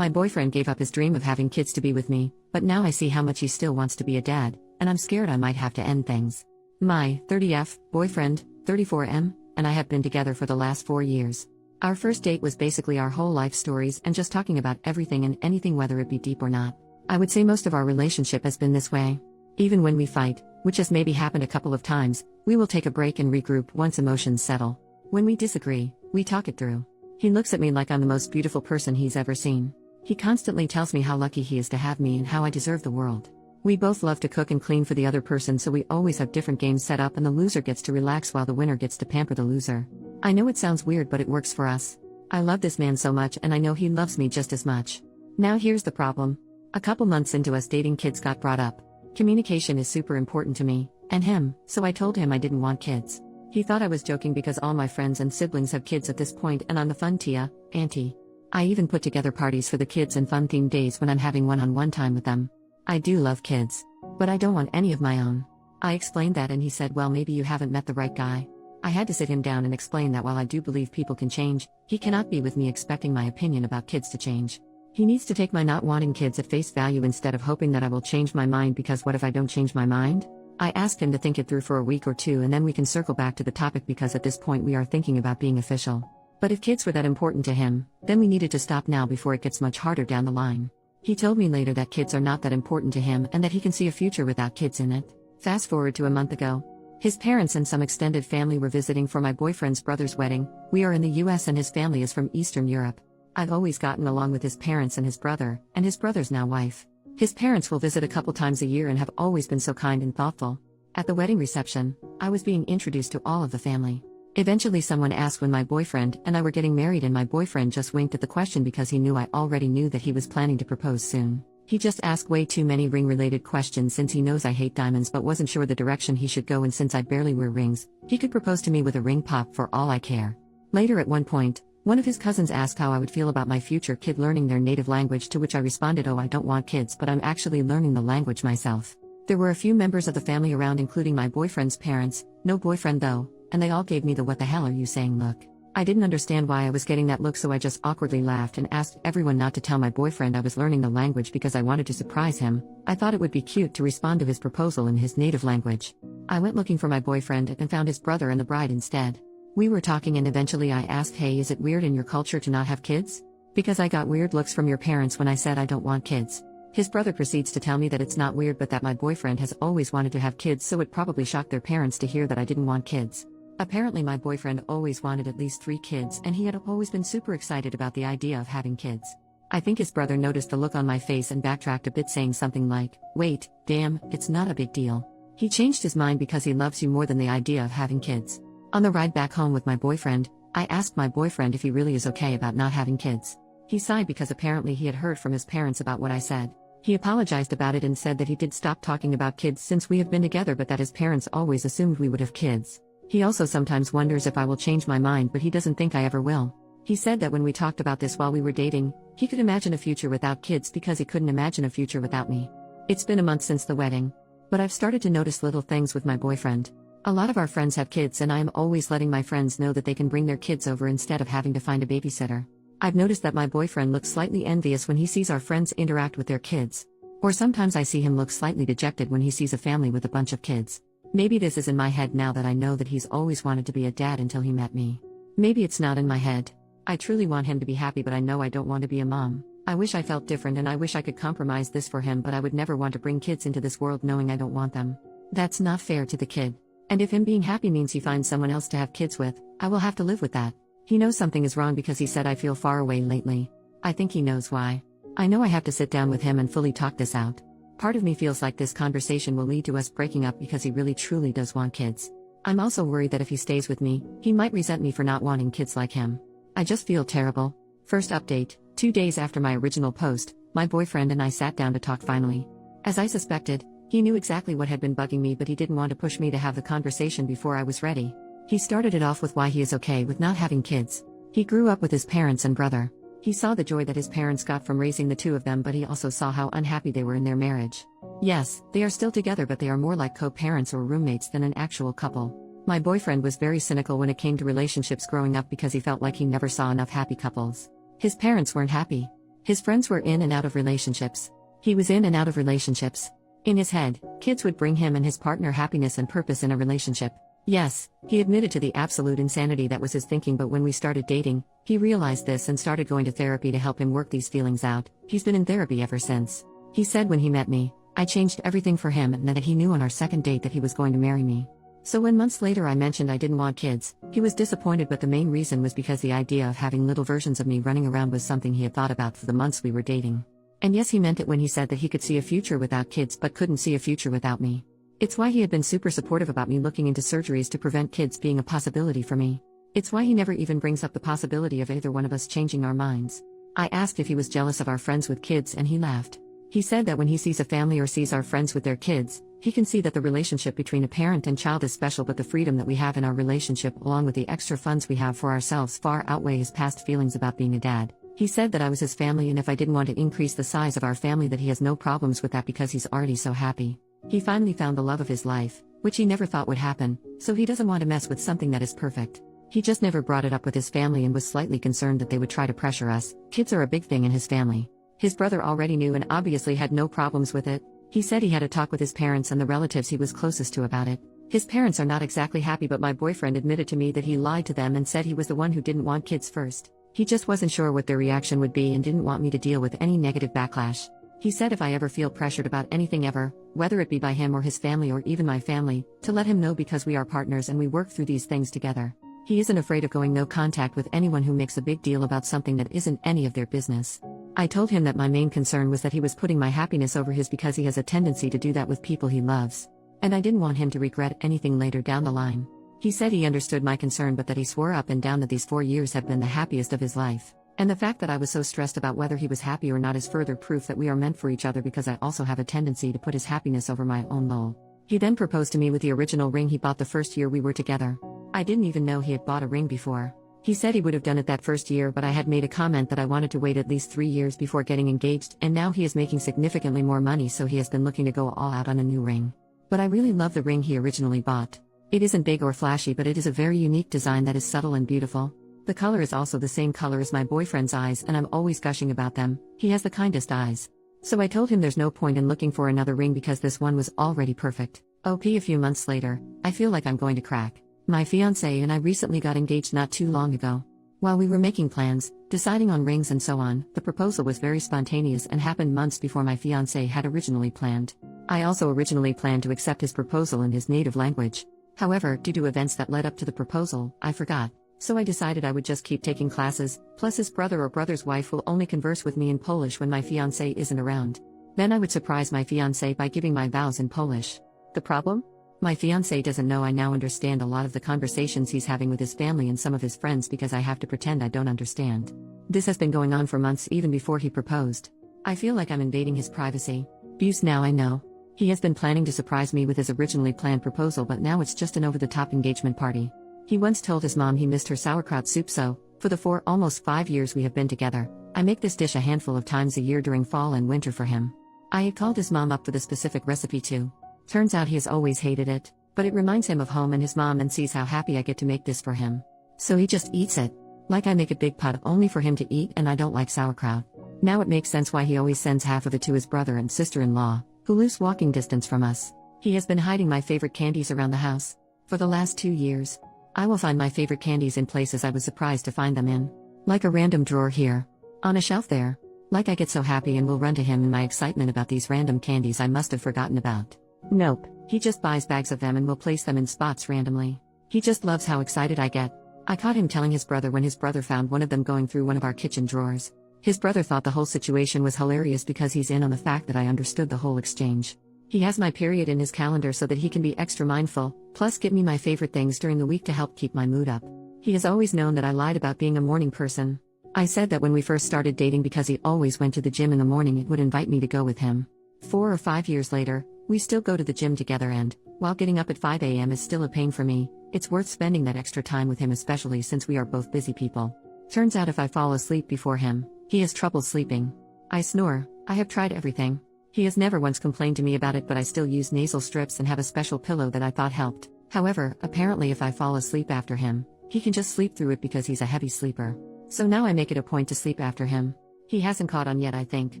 My boyfriend gave up his dream of having kids to be with me, but now I see how much he still wants to be a dad, and I'm scared I might have to end things. My 30F boyfriend, 34M, and I have been together for the last 4 years. Our first date was basically our whole life stories and just talking about everything and anything, whether it be deep or not. I would say most of our relationship has been this way. Even when we fight, which has maybe happened a couple of times, we will take a break and regroup once emotions settle. When we disagree, we talk it through. He looks at me like I'm the most beautiful person he's ever seen. He constantly tells me how lucky he is to have me and how I deserve the world. We both love to cook and clean for the other person, so we always have different games set up and the loser gets to relax while the winner gets to pamper the loser. I know it sounds weird, but it works for us. I love this man so much and I know he loves me just as much. Now here's the problem. A couple months into us dating, kids got brought up. Communication is super important to me, and him, so I told him I didn't want kids. He thought I was joking because all my friends and siblings have kids at this point and I'm the fun tia, auntie. I even put together parties for the kids and fun themed days when I'm having one-on-one time with them. I do love kids, but I don't want any of my own. I explained that and he said, well, maybe you haven't met the right guy. I had to sit him down and explain that while I do believe people can change, he cannot be with me expecting my opinion about kids to change. He needs to take my not wanting kids at face value instead of hoping that I will change my mind, because what if I don't change my mind? I asked him to think it through for a week or two and then we can circle back to the topic, because at this point we are thinking about being official. But if kids were that important to him, then we needed to stop now before it gets much harder down the line. He told me later that kids are not that important to him and that he can see a future without kids in it. Fast forward to a month ago. His parents and some extended family were visiting for my boyfriend's brother's wedding. We are in the US and his family is from Eastern Europe. I've always gotten along with his parents and his brother's now wife. His parents will visit a couple times a year and have always been so kind and thoughtful. At the wedding reception, I was being introduced to all of the family. Eventually someone asked when my boyfriend and I were getting married, and my boyfriend just winked at the question because he knew I already knew that he was planning to propose soon. He just asked way too many ring-related questions since he knows I hate diamonds but wasn't sure the direction he should go, and since I barely wear rings, he could propose to me with a ring pop for all I care. Later at one point, one of his cousins asked how I would feel about my future kid learning their native language, to which I responded, oh, I don't want kids, but I'm actually learning the language myself. There were a few members of the family around, including my boyfriend's parents, no boyfriend though, and they all gave me the what the hell are you saying look. I didn't understand why I was getting that look, so I just awkwardly laughed and asked everyone not to tell my boyfriend I was learning the language because I wanted to surprise him. I thought it would be cute to respond to his proposal in his native language. I went looking for my boyfriend and found his brother and the bride instead. We were talking and eventually I asked, hey, is it weird in your culture to not have kids? Because I got weird looks from your parents when I said I don't want kids. His brother proceeds to tell me that it's not weird, but that my boyfriend has always wanted to have kids, so it probably shocked their parents to hear that I didn't want kids. Apparently my boyfriend always wanted at least 3 kids and he had always been super excited about the idea of having kids. I think his brother noticed the look on my face and backtracked a bit, saying something like, wait, damn, it's not a big deal. He changed his mind because he loves you more than the idea of having kids. On the ride back home with my boyfriend, I asked my boyfriend if he really is okay about not having kids. He sighed because apparently he had heard from his parents about what I said. He apologized about it and said that he did stop talking about kids since we have been together, but that his parents always assumed we would have kids. He also sometimes wonders if I will change my mind, but he doesn't think I ever will. He said that when we talked about this while we were dating, he could imagine a future without kids because he couldn't imagine a future without me. It's been a month since the wedding, but I've started to notice little things with my boyfriend. A lot of our friends have kids and I am always letting my friends know that they can bring their kids over instead of having to find a babysitter. I've noticed that my boyfriend looks slightly envious when he sees our friends interact with their kids. Or sometimes I see him look slightly dejected when he sees a family with a bunch of kids. Maybe this is in my head now that I know that he's always wanted to be a dad until he met me. Maybe it's not in my head. I truly want him to be happy, but I know I don't want to be a mom. I wish I felt different and I wish I could compromise this for him, but I would never want to bring kids into this world knowing I don't want them. That's not fair to the kid. And if him being happy means he finds someone else to have kids with, I will have to live with that. He knows something is wrong because he said I feel far away lately. I think he knows why. I know I have to sit down with him and fully talk this out. Part of me feels like this conversation will lead to us breaking up because he really truly does want kids. I'm also worried that if he stays with me, he might resent me for not wanting kids like him. I just feel terrible. First update, 2 days after my original post, my boyfriend and I sat down to talk finally. As I suspected, he knew exactly what had been bugging me, but he didn't want to push me to have the conversation before I was ready. He started it off with why he is okay with not having kids. He grew up with his parents and brother. He saw the joy that his parents got from raising the 2 of them, but he also saw how unhappy they were in their marriage. Yes, they are still together, but they are more like co-parents or roommates than an actual couple. My boyfriend was very cynical when it came to relationships growing up because he felt like he never saw enough happy couples. His parents weren't happy. His friends were in and out of relationships. He was in and out of relationships. In his head, kids would bring him and his partner happiness and purpose in a relationship. Yes, he admitted to the absolute insanity that was his thinking, but when we started dating, he realized this and started going to therapy to help him work these feelings out. He's been in therapy ever since. He said when he met me, I changed everything for him and that he knew on our second date that he was going to marry me. So when months later I mentioned I didn't want kids, he was disappointed, but the main reason was because the idea of having little versions of me running around was something he had thought about for the months we were dating. And yes, he meant it when he said that he could see a future without kids but couldn't see a future without me. It's why he had been super supportive about me looking into surgeries to prevent kids being a possibility for me. It's why he never even brings up the possibility of either one of us changing our minds. I asked if he was jealous of our friends with kids and he laughed. He said that when he sees a family or sees our friends with their kids, he can see that the relationship between a parent and child is special, but the freedom that we have in our relationship along with the extra funds we have for ourselves far outweigh his past feelings about being a dad. He said that I was his family and if I didn't want to increase the size of our family that he has no problems with that because he's already so happy. He finally found the love of his life, which he never thought would happen, so he doesn't want to mess with something that is perfect. He just never brought it up with his family and was slightly concerned that they would try to pressure us. Kids are a big thing in his family. His brother already knew and obviously had no problems with it. He said he had a talk with his parents and the relatives he was closest to about it. His parents are not exactly happy, but my boyfriend admitted to me that he lied to them and said he was the one who didn't want kids first. He just wasn't sure what their reaction would be and didn't want me to deal with any negative backlash. He said if I ever feel pressured about anything ever, whether it be by him or his family or even my family, to let him know because we are partners and we work through these things together. He isn't afraid of going no contact with anyone who makes a big deal about something that isn't any of their business. I told him that my main concern was that he was putting my happiness over his because he has a tendency to do that with people he loves. And I didn't want him to regret anything later down the line. He said he understood my concern but that he swore up and down that these 4 years have been the happiest of his life. And the fact that I was so stressed about whether he was happy or not is further proof that we are meant for each other because I also have a tendency to put his happiness over my own lol. He then proposed to me with the original ring he bought the first year we were together. I didn't even know he had bought a ring before. He said he would have done it that first year, but I had made a comment that I wanted to wait at least 3 years before getting engaged, and now he is making significantly more money, so he has been looking to go all out on a new ring. But I really love the ring he originally bought. It isn't big or flashy, but it is a very unique design that is subtle and beautiful. The color is also the same color as my boyfriend's eyes and I'm always gushing about them. He has the kindest eyes. So I told him there's no point in looking for another ring because this one was already perfect. OP a few months later, I feel like I'm going to crack. My fiancé and I recently got engaged not too long ago. While we were making plans, deciding on rings and so on, the proposal was very spontaneous and happened months before my fiancé had originally planned. I also originally planned to accept his proposal in his native language. However, due to events that led up to the proposal, I forgot. So I decided I would just keep taking classes, plus his brother or brother's wife will only converse with me in Polish when my fiancé isn't around. Then I would surprise my fiancé by giving my vows in Polish. The problem? My fiancé doesn't know I now understand a lot of the conversations he's having with his family and some of his friends because I have to pretend I don't understand. This has been going on for months even before he proposed. I feel like I'm invading his privacy. Abuse now I know. He has been planning to surprise me with his originally planned proposal, but now it's just an over-the-top engagement party. He once told his mom he missed her sauerkraut soup, so, for the almost 5 years we have been together, I make this dish a handful of times a year during fall and winter for him. I had called his mom up for the specific recipe too. Turns out he has always hated it, but it reminds him of home and his mom and sees how happy I get to make this for him. So he just eats it. Like I make a big pot only for him to eat and I don't like sauerkraut. Now it makes sense why he always sends half of it to his brother and sister-in-law, who lives walking distance from us. He has been hiding my favorite candies around the house. For the last 2 years. I will find my favorite candies in places I was surprised to find them in. Like a random drawer here. On a shelf there. Like I get so happy and will run to him in my excitement about these random candies I must have forgotten about. Nope, he just buys bags of them and will place them in spots randomly. He just loves how excited I get. I caught him telling his brother when his brother found one of them going through one of our kitchen drawers. His brother thought the whole situation was hilarious because he's in on the fact that I understood the whole exchange. He has my period in his calendar so that he can be extra mindful, plus get me my favorite things during the week to help keep my mood up. He has always known that I lied about being a morning person. I said that when we first started dating because he always went to the gym in the morning it would invite me to go with him. 4 or 5 years later, we still go to the gym together and, while getting up at 5 a.m. is still a pain for me, it's worth spending that extra time with him especially since we are both busy people. Turns out if I fall asleep before him, he has trouble sleeping. I snore. I have tried everything. He has never once complained to me about it, but I still use nasal strips and have a special pillow that I thought helped. However, apparently if I fall asleep after him, he can just sleep through it because he's a heavy sleeper. So now I make it a point to sleep after him. He hasn't caught on yet, I think.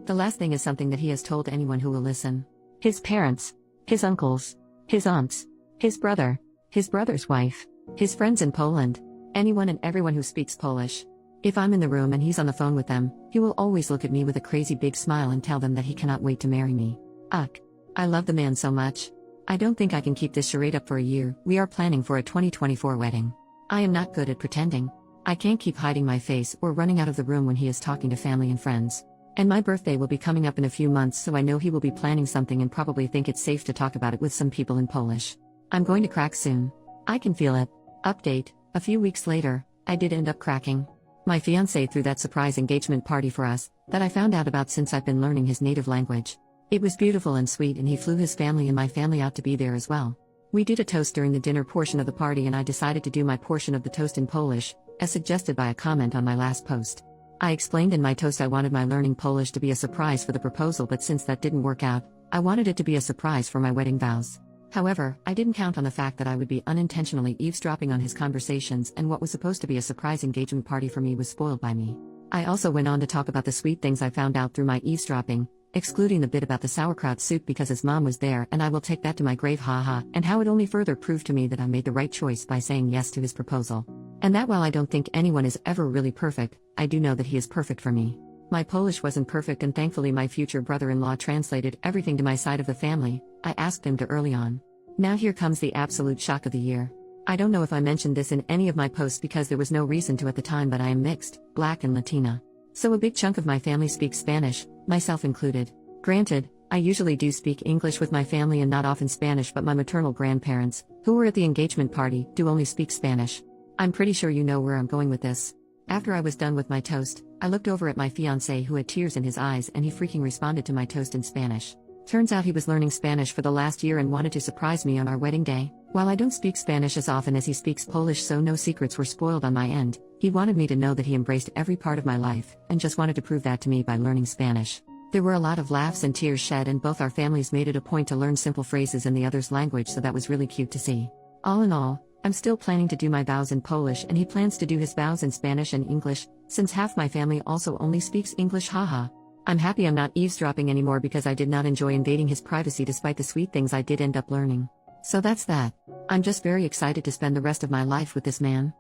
The last thing is something that he has told anyone who will listen. His parents, his uncles, his aunts, his brother, his brother's wife, his friends in Poland, anyone and everyone who speaks Polish. If I'm in the room and he's on the phone with them, he will always look at me with a crazy big smile and tell them that he cannot wait to marry me. Ugh. I love the man so much. I don't think I can keep this charade up for a year. We are planning for a 2024 wedding. I am not good at pretending. I can't keep hiding my face or running out of the room when he is talking to family and friends. And my birthday will be coming up in a few months, so I know he will be planning something and probably think it's safe to talk about it with some people in Polish. I'm going to crack soon. I can feel it. Update: a few weeks later, I did end up cracking. My fiancé threw that surprise engagement party for us, that I found out about since I've been learning his native language. It was beautiful and sweet, and he flew his family and my family out to be there as well. We did a toast during the dinner portion of the party, and I decided to do my portion of the toast in Polish, as suggested by a comment on my last post. I explained in my toast I wanted my learning Polish to be a surprise for the proposal, but since that didn't work out, I wanted it to be a surprise for my wedding vows. However, I didn't count on the fact that I would be unintentionally eavesdropping on his conversations, and what was supposed to be a surprise engagement party for me was spoiled by me. I also went on to talk about the sweet things I found out through my eavesdropping, excluding the bit about the sauerkraut soup because his mom was there, and I will take that to my grave, haha, and how it only further proved to me that I made the right choice by saying yes to his proposal. And that while I don't think anyone is ever really perfect, I do know that he is perfect for me. My Polish wasn't perfect, and thankfully my future brother-in-law translated everything to my side of the family. I asked him to early on. Now here comes the absolute shock of the year. I don't know if I mentioned this in any of my posts because there was no reason to at the time, but I am mixed, Black and Latina. So a big chunk of my family speaks Spanish, myself included. Granted, I usually do speak English with my family and not often Spanish, but my maternal grandparents, who were at the engagement party, do only speak Spanish. I'm pretty sure you know where I'm going with this. After I was done with my toast, I looked over at my fiancé, who had tears in his eyes, and he freaking responded to my toast in Spanish. Turns out he was learning Spanish for the last year and wanted to surprise me on our wedding day. While I don't speak Spanish as often as he speaks Polish, so no secrets were spoiled on my end, he wanted me to know that he embraced every part of my life, and just wanted to prove that to me by learning Spanish. There were a lot of laughs and tears shed, and both our families made it a point to learn simple phrases in the other's language, so that was really cute to see. All in all, I'm still planning to do my vows in Polish, and he plans to do his vows in Spanish and English, since half my family also only speaks English, haha. I'm happy I'm not eavesdropping anymore because I did not enjoy invading his privacy despite the sweet things I did end up learning. So that's that. I'm just very excited to spend the rest of my life with this man.